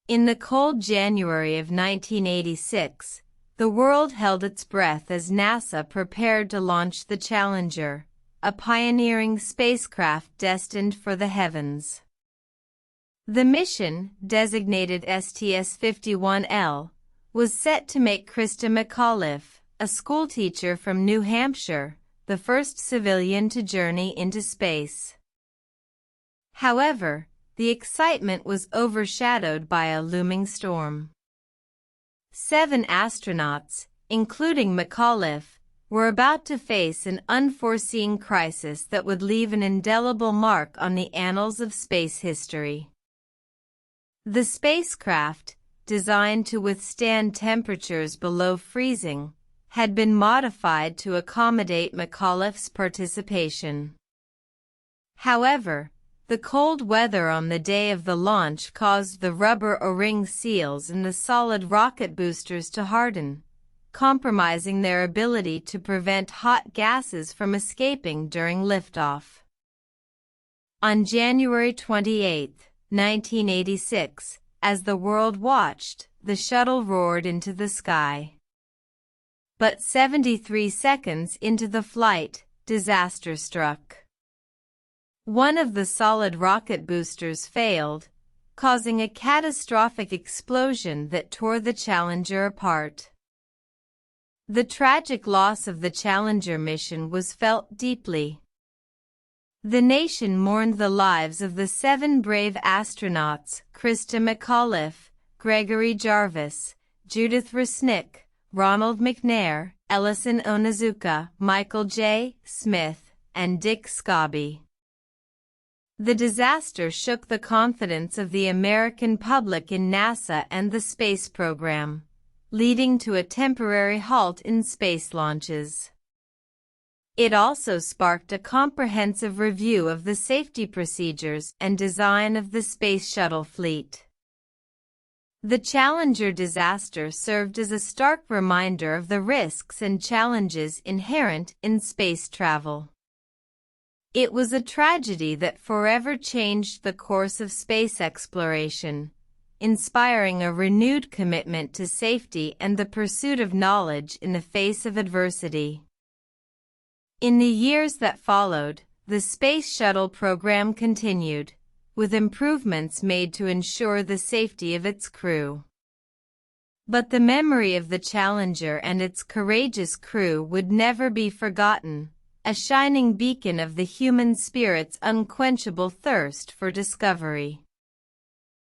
In the cold January of 1986, the world held its breath as NASA prepared to launch the Challenger, a pioneering spacecraft destined for the heavens. The mission, designated STS-51L, was set to make Christa McAuliffe, a schoolteacher from New Hampshire, the first civilian to journey into space. However, the excitement was overshadowed by a looming storm. 7 astronauts, including McAuliffe, were about to face an unforeseen crisis that would leave an indelible mark on the annals of space history. The spacecraft, designed to withstand temperatures below freezing, had been modified to accommodate McAuliffe's participation. However, the cold weather on the day of the launch caused the rubber O-ring seals in the solid rocket boosters to harden, compromising their ability to prevent hot gases from escaping during liftoff. On January 28, 1986, as the world watched, the shuttle roared into the sky. But 73 seconds into the flight, disaster struck. One of the solid rocket boosters failed, causing a catastrophic explosion that tore the Challenger apart. The tragic loss of the Challenger mission was felt deeply. The nation mourned the lives of the 7 brave astronauts, Christa McAuliffe, Gregory Jarvis, Judith Resnick, Ronald McNair, Ellison Onizuka, Michael J. Smith, and Dick Scobie. The disaster shook the confidence of the American public in NASA and the space program, leading to a temporary halt in space launches. It also sparked a comprehensive review of the safety procedures and design of the Space Shuttle fleet. The Challenger disaster served as a stark reminder of the risks and challenges inherent in space travel. It was a tragedy that forever changed the course of space exploration, inspiring a renewed commitment to safety and the pursuit of knowledge in the face of adversity. In the years that followed, the Space Shuttle program continued, with improvements made to ensure the safety of its crew. But the memory of the Challenger and its courageous crew would never be forgotten, a shining beacon of the human spirit's unquenchable thirst for discovery.